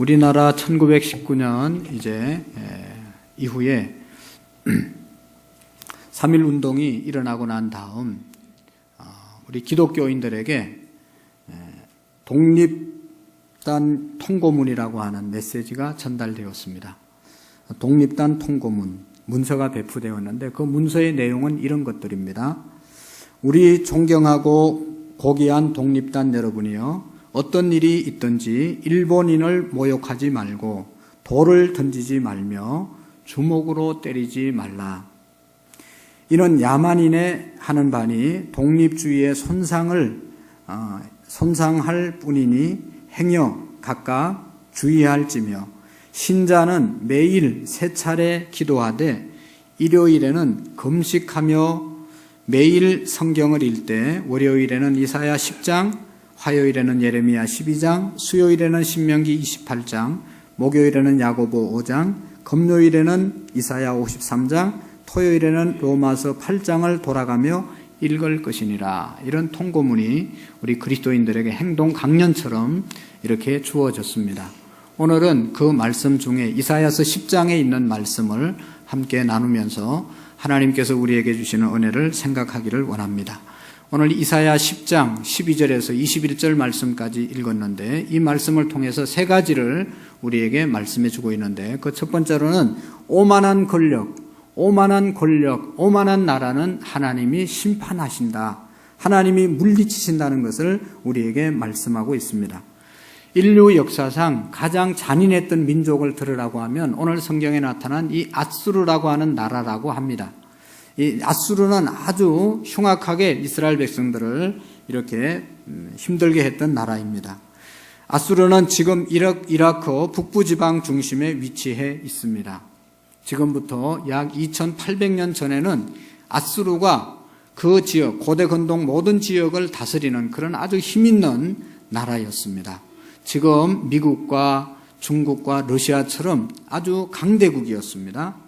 우리나라 1919년 이후에 3.1 운동이 일어나고 난 다음 우리 기독교인들에게 독립단 통고문이라고 하는 메시지가 전달되었습니다. 독립단 통고문, 문서가 배포되었는데 그 문서의 내용은 이런 것들입니다. 우리 존경하고 고귀한 독립단 여러분이여, 어떤 일이 있든지 일본인을 모욕하지 말고 돌을 던지지 말며 주먹으로 때리지 말라. 이는 야만인의 하는 바니 독립주의의 손상할 뿐이니 행여 각각 주의할지며, 신자는 매일 3차례 기도하되 일요일에는 금식하며 매일 성경을 읽되 월요일에는 이사야 10장, 화요일에는 예레미야 12장, 수요일에는 신명기 28장, 목요일에는 야고보 5장, 금요일에는 이사야 53장, 토요일에는 로마서 8장을 돌아가며 읽을 것이니라. 이런 통고문이 우리 그리스도인들에게 행동 강령처럼 이렇게 주어졌습니다. 오늘은 그 말씀 중에 이사야서 10장에 있는 말씀을 함께 나누면서 하나님께서 우리에게 주시는 은혜를 생각하기를 원합니다. 오늘 이사야 10장 12절에서 21절 말씀까지 읽었는데, 이 말씀을 통해서 3가지를 우리에게 말씀해 주고 있는데, 그 첫 번째로는 오만한 권력, 오만한 나라는 하나님이 심판하신다, 하나님이 물리치신다는 것을 우리에게 말씀하고 있습니다. 인류 역사상 가장 잔인했던 민족을 들으라고 하면 오늘 성경에 나타난 이 아수르라고 하는 나라라고 합니다. 이 아수르는 아주 흉악하게 이스라엘 백성들을 이렇게 힘들게 했던 나라입니다. 아수르는 지금 이라크 북부 지방 중심에 위치해 있습니다. 지금부터 약 2800년 전에는 아수르가 그 지역, 고대 건동 모든 지역을 다스리는 그런 아주 힘있는 나라였습니다. 지금 미국과 중국과 러시아처럼 아주 강대국이었습니다.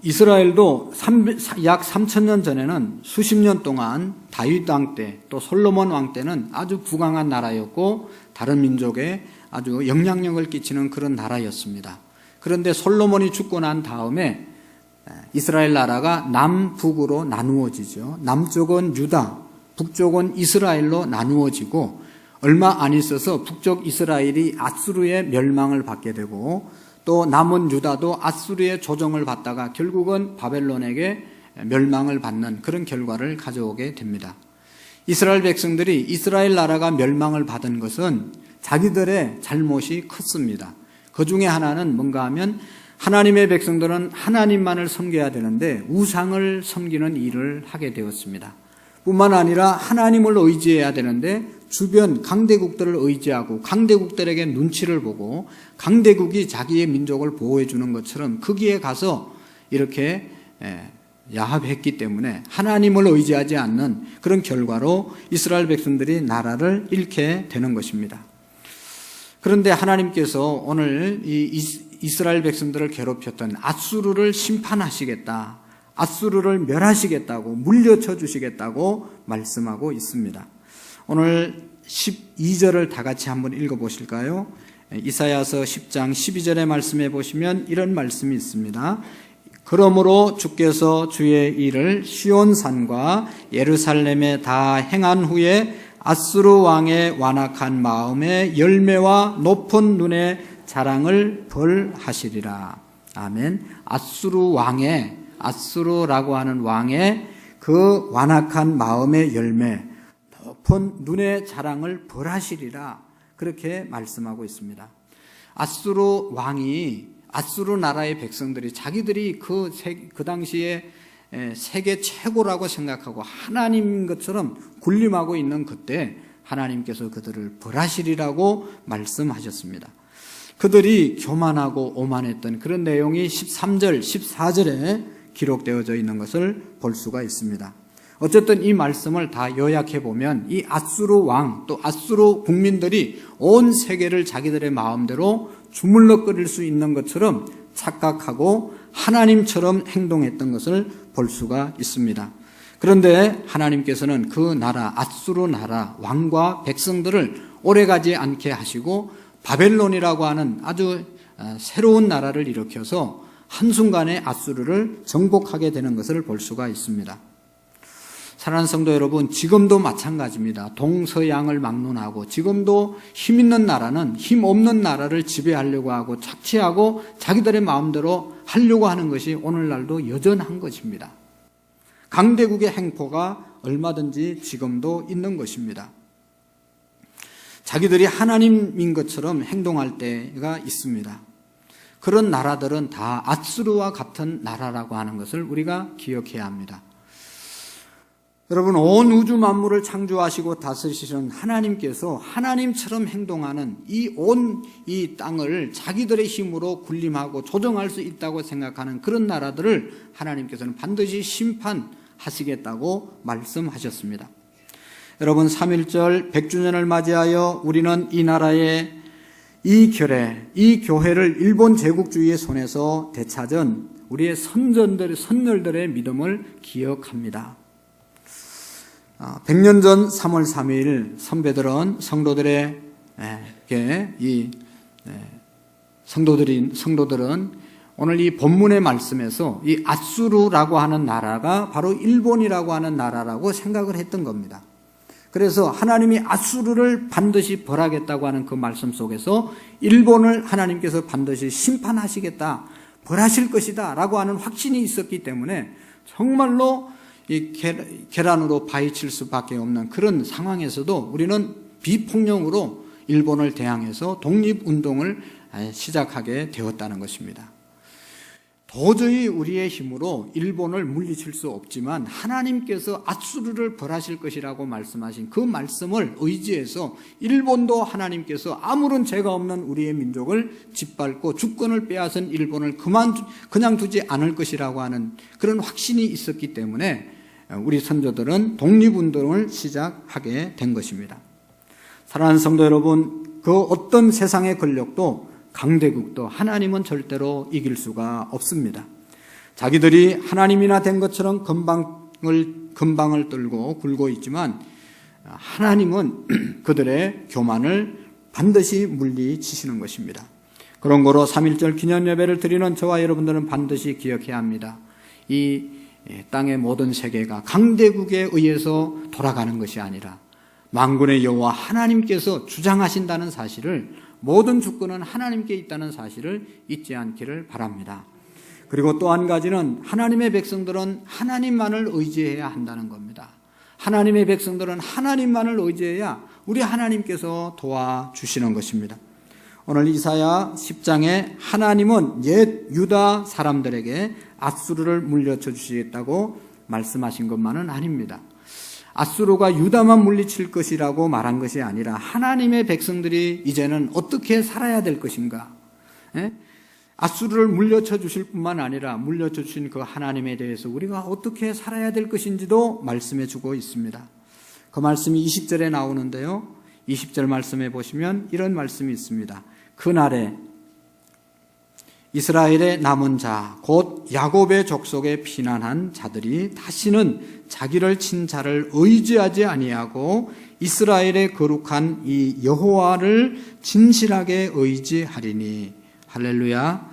이스라엘도 약 3000년 전에는 수십 년 동안 다윗 왕 때, 또 솔로몬 왕 때는 아주 부강한 나라였고 다른 민족에 아주 영향력을 끼치는 그런 나라였습니다. 그런데 솔로몬이 죽고 난 다음에 이스라엘 나라가 남북으로 나누어지죠. 남쪽은 유다, 북쪽은 이스라엘로 나누어지고, 얼마 안 있어서 북쪽 이스라엘이 아수르의 멸망을 받게 되고, 또 남은 유다도 아수르의 조정을 받다가 결국은 바벨론에게 멸망을 받는 그런 결과를 가져오게 됩니다. 이스라엘 백성들이 이스라엘 나라가 멸망을 받은 것은 자기들의 잘못이 컸습니다. 그 중에 하나는 뭔가 하면, 하나님의 백성들은 하나님만을 섬겨야 되는데 우상을 섬기는 일을 하게 되었습니다. 뿐만 아니라 하나님을 의지해야 되는데 주변 강대국들을 의지하고 강대국들에게 눈치를 보고 강대국이 자기의 민족을 보호해 주는 것처럼 거기에 가서 이렇게 야합했기 때문에 하나님을 의지하지 않는 그런 결과로 이스라엘 백성들이 나라를 잃게 되는 것입니다. 그런데 하나님께서 오늘 이 이스라엘 백성들을 괴롭혔던 아수르를 심판하시겠다, 아수르를 멸하시겠다고, 물려쳐 주시겠다고 말씀하고 있습니다. 오늘 12절을 다 같이 한번 읽어보실까요? 이사야서 10장 12절의 말씀에 보시면 이런 말씀이 있습니다. 그러므로 주께서 주의 일을 시온산과 예루살렘에 다 행한 후에 아수르 왕의 완악한 마음의 열매와 높은 눈의 자랑을 벌하시리라. 아멘. 아수르라고 하는 왕의 그 완악한 마음의 열매, 높은 눈의 자랑을 벌하시리라. 그렇게 말씀하고 있습니다. 아수르 왕이, 아수르 나라의 백성들이 자기들이 그 당시에 세계 최고라고 생각하고 하나님인 것처럼 군림하고 있는 그때 하나님께서 그들을 벌하시리라고 말씀하셨습니다. 그들이 교만하고 오만했던 그런 내용이 13절, 14절에 기록되어져 있는 것을 볼 수가 있습니다. 어쨌든 이 말씀을 다 요약해 보면 이 아수르 왕, 또 아수르 국민들이 온 세계를 자기들의 마음대로 주물럭거릴 수 있는 것처럼 착각하고 하나님처럼 행동했던 것을 볼 수가 있습니다. 그런데 하나님께서는 그 나라, 아수르 나라 왕과 백성들을 오래가지 않게 하시고 바벨론이라고 하는 아주 새로운 나라를 일으켜서 한순간에 아수르를 정복하게 되는 것을 볼 수가 있습니다. 사랑하는 성도 여러분, 지금도 마찬가지입니다. 동서양을 막론하고 지금도 힘 있는 나라는 힘 없는 나라를 지배하려고 하고 착취하고 자기들의 마음대로 하려고 하는 것이 오늘날도 여전한 것입니다. 강대국의 행포가 얼마든지 지금도 있는 것입니다. 자기들이 하나님인 것처럼 행동할 때가 있습니다. 그런 나라들은 다 아수르와 같은 나라라고 하는 것을 우리가 기억해야 합니다. 여러분, 온 우주 만물을 창조하시고 다스리시는 하나님께서 하나님처럼 행동하는 이 땅을 자기들의 힘으로 군림하고 조정할 수 있다고 생각하는 그런 나라들을 하나님께서는 반드시 심판하시겠다고 말씀하셨습니다. 여러분, 3.1절 100주년을 맞이하여 우리는 이 나라의 이 교회를 일본 제국주의의 손에서 되찾은 우리의 선열들의 믿음을 기억합니다. 100년 전 3월 3일 선배들은 성도들은 오늘 이 본문의 말씀에서 이 아수르라고 하는 나라가 바로 일본이라고 하는 나라라고 생각을 했던 겁니다. 그래서 하나님이 아수르를 반드시 벌하겠다고 하는 그 말씀 속에서 일본을 하나님께서 반드시 심판하시겠다, 벌하실 것이다 라고 하는 확신이 있었기 때문에 정말로 이 계란으로 바위칠 수밖에 없는 그런 상황에서도 우리는 비폭력으로 일본을 대항해서 독립운동을 시작하게 되었다는 것입니다. 도저히 우리의 힘으로 일본을 물리칠 수 없지만 하나님께서 아수르를 벌하실 것이라고 말씀하신 그 말씀을 의지해서 일본도 하나님께서 아무런 죄가 없는 우리의 민족을 짓밟고 주권을 빼앗은 일본을 그냥 두지 않을 것이라고 하는 그런 확신이 있었기 때문에 우리 선조들은 독립운동을 시작하게 된 것입니다. 사랑하는 성도 여러분, 그 어떤 세상의 권력도 강대국도 하나님은 절대로 이길 수가 없습니다. 자기들이 하나님이나 된 것처럼 금방을 떨고 굴고 있지만 하나님은 그들의 교만을 반드시 물리치시는 것입니다. 그런 거로 3.1절 기념예배를 드리는 저와 여러분들은 반드시 기억해야 합니다. 이 땅의 모든 세계가 강대국에 의해서 돌아가는 것이 아니라 만군의 여호와 하나님께서 주장하신다는 사실을, 모든 주권은 하나님께 있다는 사실을 잊지 않기를 바랍니다. 그리고 또 한 가지는 하나님의 백성들은 하나님만을 의지해야 한다는 겁니다. 하나님의 백성들은 하나님만을 의지해야 우리 하나님께서 도와주시는 것입니다. 오늘 이사야 10장에 하나님은 옛 유다 사람들에게 아수르를 물려쳐 주시겠다고 말씀하신 것만은 아닙니다. 아수르가 유다만 물리칠 것이라고 말한 것이 아니라 하나님의 백성들이 이제는 어떻게 살아야 될 것인가, 아수르를 물려쳐 주실 뿐만 아니라 물려쳐 주신 그 하나님에 대해서 우리가 어떻게 살아야 될 것인지도 말씀해 주고 있습니다. 그 말씀이 20절에 나오는데요, 20절 말씀에 보시면 이런 말씀이 있습니다. 그날에 이스라엘의 남은 자, 곧 야곱의 족속에 피난한 자들이 다시는 자기를 친 자를 의지하지 아니하고 이스라엘의 거룩한 이 여호와를 진실하게 의지하리니. 할렐루야.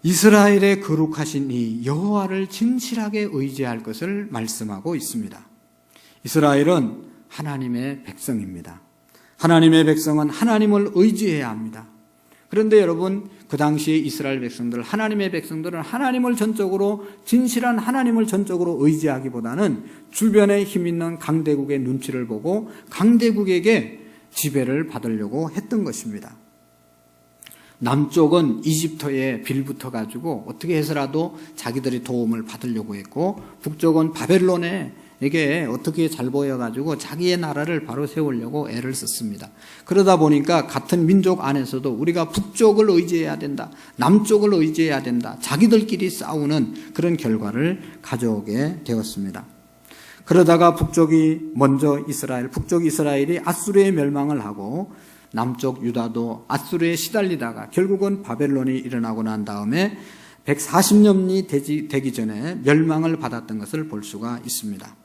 이스라엘의 거룩하신 이 여호와를 진실하게 의지할 것을 말씀하고 있습니다. 이스라엘은 하나님의 백성입니다. 하나님의 백성은 하나님을 의지해야 합니다. 그런데 여러분, 그 당시에 이스라엘 백성들, 하나님의 백성들은 하나님을 전적으로, 진실한 하나님을 전적으로 의지하기보다는 주변에 힘 있는 강대국의 눈치를 보고 강대국에게 지배를 받으려고 했던 것입니다. 남쪽은 이집트에 빌붙어가지고 어떻게 해서라도 자기들이 도움을 받으려고 했고, 북쪽은 바벨론에게 어떻게 잘 보여가지고 자기의 나라를 바로 세우려고 애를 썼습니다. 그러다 보니까 같은 민족 안에서도 우리가 북쪽을 의지해야 된다, 남쪽을 의지해야 된다, 자기들끼리 싸우는 그런 결과를 가져오게 되었습니다. 그러다가 북쪽 이스라엘이 아수르의 멸망을 하고 남쪽 유다도 아수르에 시달리다가 결국은 바벨론이 일어나고 난 다음에 140년이 되기 전에 멸망을 받았던 것을 볼 수가 있습니다.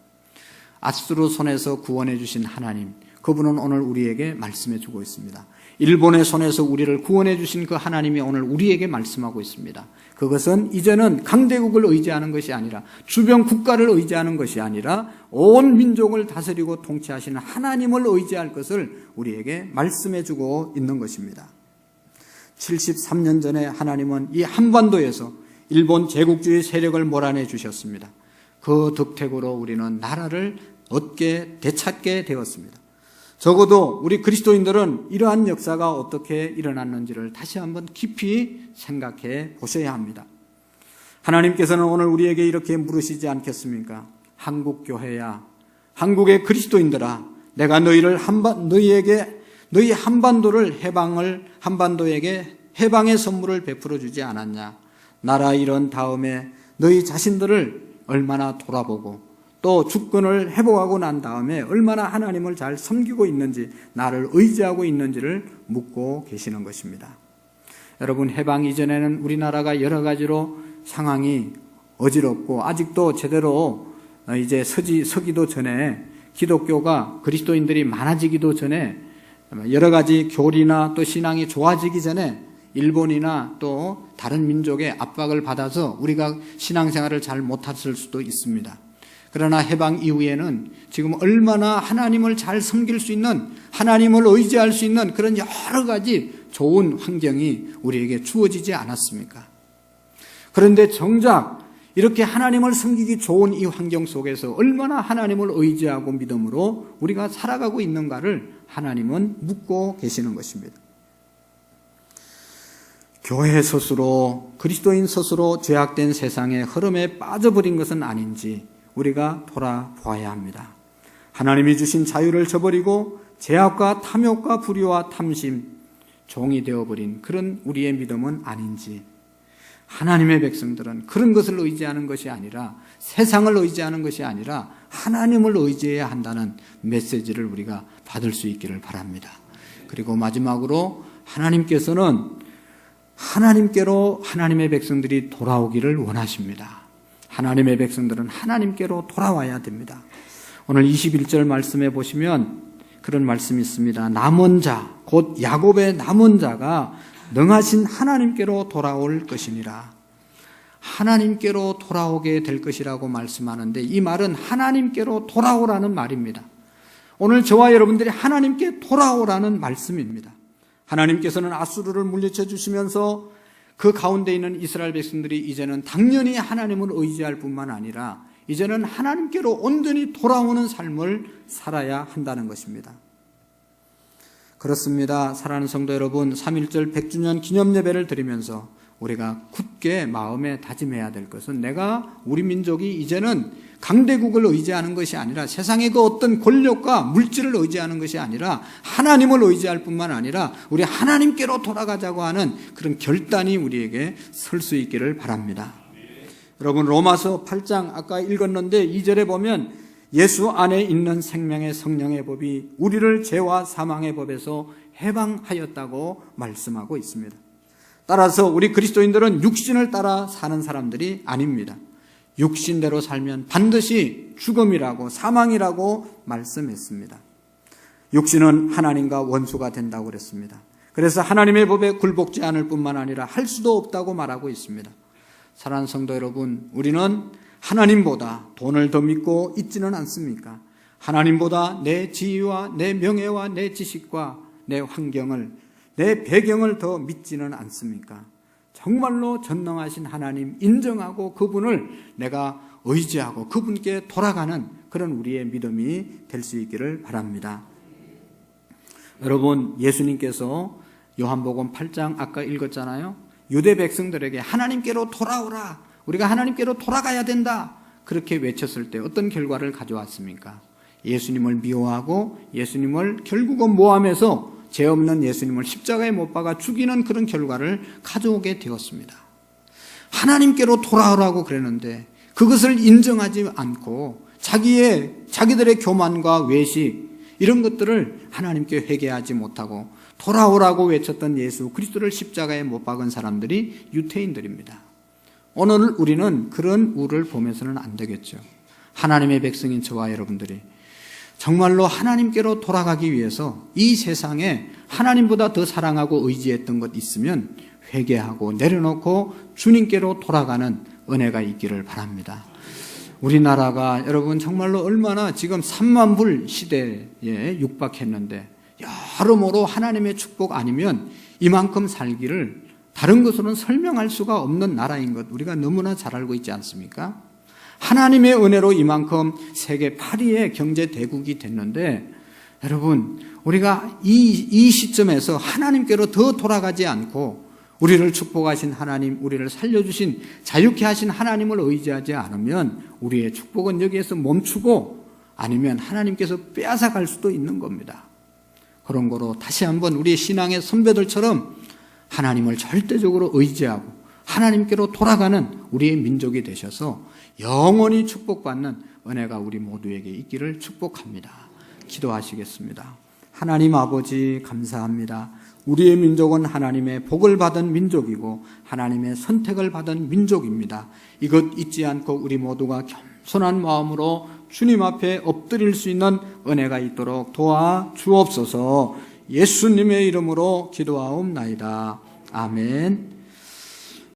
아수르 손에서 구원해 주신 하나님, 그분은 오늘 우리에게 말씀해 주고 있습니다. 일본의 손에서 우리를 구원해 주신 그 하나님이 오늘 우리에게 말씀하고 있습니다. 그것은 이제는 강대국을 의지하는 것이 아니라 주변 국가를 의지하는 것이 아니라 온 민족을 다스리고 통치하시는 하나님을 의지할 것을 우리에게 말씀해 주고 있는 것입니다. 73년 전에 하나님은 이 한반도에서 일본 제국주의 세력을 몰아내 주셨습니다. 그 덕택으로 우리는 나라를 얻게 되찾게 되었습니다. 적어도 우리 그리스도인들은 이러한 역사가 어떻게 일어났는지를 다시 한번 깊이 생각해 보셔야 합니다. 하나님께서는 오늘 우리에게 이렇게 물으시지 않겠습니까? 한국교회야, 한국의 그리스도인들아, 내가 너희 한반도를 한반도에게 해방의 선물을 베풀어 주지 않았냐? 나라 이런 다음에 너희 자신들을 얼마나 돌아보고 또 주권을 회복하고 난 다음에 얼마나 하나님을 잘 섬기고 있는지, 나를 의지하고 있는지를 묻고 계시는 것입니다. 여러분, 해방 이전에는 우리나라가 여러 가지로 상황이 어지럽고 아직도 제대로 이제 서기도 전에, 기독교가 그리스도인들이 많아지기도 전에, 여러 가지 교리나 또 신앙이 좋아지기 전에 일본이나 또 다른 민족의 압박을 받아서 우리가 신앙생활을 잘 못했을 수도 있습니다. 그러나 해방 이후에는 지금 얼마나 하나님을 잘 섬길 수 있는, 하나님을 의지할 수 있는 그런 여러 가지 좋은 환경이 우리에게 주어지지 않았습니까? 그런데 정작 이렇게 하나님을 섬기기 좋은 이 환경 속에서 얼마나 하나님을 의지하고 믿음으로 우리가 살아가고 있는가를 하나님은 묻고 계시는 것입니다. 교회 스스로, 그리스도인 스스로 죄악된 세상의 흐름에 빠져버린 것은 아닌지 우리가 돌아보아야 합니다. 하나님이 주신 자유를 저버리고 제약과 탐욕과 불의와 탐심, 종이 되어버린 그런 우리의 믿음은 아닌지, 하나님의 백성들은 그런 것을 의지하는 것이 아니라, 세상을 의지하는 것이 아니라 하나님을 의지해야 한다는 메시지를 우리가 받을 수 있기를 바랍니다. 그리고 마지막으로 하나님께서는 하나님께로 하나님의 백성들이 돌아오기를 원하십니다. 하나님의 백성들은 하나님께로 돌아와야 됩니다. 오늘 21절 말씀에 보시면 그런 말씀이 있습니다. 남은 자, 곧 야곱의 남은 자가 능하신 하나님께로 돌아올 것이니라. 하나님께로 돌아오게 될 것이라고 말씀하는데, 이 말은 하나님께로 돌아오라는 말입니다. 오늘 저와 여러분들이 하나님께 돌아오라는 말씀입니다. 하나님께서는 아수르를 물리쳐 주시면서 그 가운데 있는 이스라엘 백성들이 이제는 당연히 하나님을 의지할 뿐만 아니라 이제는 하나님께로 온전히 돌아오는 삶을 살아야 한다는 것입니다. 그렇습니다. 사랑하는 성도 여러분, 3.1절 100주년 기념 예배를 드리면서 우리가 굳게 마음에 다짐해야 될 것은, 내가, 우리 민족이 이제는 강대국을 의지하는 것이 아니라, 세상의 그 어떤 권력과 물질을 의지하는 것이 아니라 하나님을 의지할 뿐만 아니라 우리 하나님께로 돌아가자고 하는 그런 결단이 우리에게 설 수 있기를 바랍니다. 여러분, 로마서 8장 아까 읽었는데 2절에 보면 예수 안에 있는 생명의 성령의 법이 우리를 죄와 사망의 법에서 해방하였다고 말씀하고 있습니다. 따라서 우리 그리스도인들은 육신을 따라 사는 사람들이 아닙니다. 육신대로 살면 반드시 죽음이라고, 사망이라고 말씀했습니다. 육신은 하나님과 원수가 된다고 그랬습니다. 그래서 하나님의 법에 굴복지 않을 뿐만 아니라 할 수도 없다고 말하고 있습니다. 사랑하는 성도 여러분, 우리는 하나님보다 돈을 더 믿고 있지는 않습니까? 하나님보다 내 지위와 내 명예와 내 지식과 내 환경을, 내 배경을 더 믿지는 않습니까? 정말로 전능하신 하나님 인정하고 그분을 내가 의지하고 그분께 돌아가는 그런 우리의 믿음이 될 수 있기를 바랍니다. 여러분, 예수님께서 요한복음 8장 아까 읽었잖아요. 유대 백성들에게 하나님께로 돌아오라, 우리가 하나님께로 돌아가야 된다, 그렇게 외쳤을 때 어떤 결과를 가져왔습니까? 예수님을 미워하고 예수님을 결국은 모함해서 죄 없는 예수님을 십자가에 못 박아 죽이는 그런 결과를 가져오게 되었습니다. 하나님께로 돌아오라고 그랬는데 그것을 인정하지 않고 자기들의 교만과 외식, 이런 것들을 하나님께 회개하지 못하고 돌아오라고 외쳤던 예수 그리스도를 십자가에 못 박은 사람들이 유태인들입니다. 오늘 우리는 그런 우를 보면서는 안 되겠죠. 하나님의 백성인 저와 여러분들이 정말로 하나님께로 돌아가기 위해서 이 세상에 하나님보다 더 사랑하고 의지했던 것 있으면 회개하고 내려놓고 주님께로 돌아가는 은혜가 있기를 바랍니다. 우리나라가 여러분 정말로 얼마나 지금 3만 불 시대에 육박했는데 여러모로 하나님의 축복 아니면 이만큼 살기를 다른 것으로는 설명할 수가 없는 나라인 것 우리가 너무나 잘 알고 있지 않습니까? 하나님의 은혜로 이만큼 세계 8위의 경제 대국이 됐는데 여러분 우리가 이 시점에서 하나님께로 더 돌아가지 않고 우리를 축복하신 하나님, 우리를 살려주신 자유케 하신 하나님을 의지하지 않으면 우리의 축복은 여기에서 멈추고 아니면 하나님께서 빼앗아갈 수도 있는 겁니다. 그런 거로 다시 한번 우리 신앙의 선배들처럼 하나님을 절대적으로 의지하고 하나님께로 돌아가는 우리의 민족이 되셔서 영원히 축복받는 은혜가 우리 모두에게 있기를 축복합니다. 기도하시겠습니다. 하나님 아버지 감사합니다. 우리의 민족은 하나님의 복을 받은 민족이고 하나님의 선택을 받은 민족입니다. 이것 잊지 않고 우리 모두가 겸손한 마음으로 주님 앞에 엎드릴 수 있는 은혜가 있도록 도와 주옵소서. 예수님의 이름으로 기도하옵나이다. 아멘.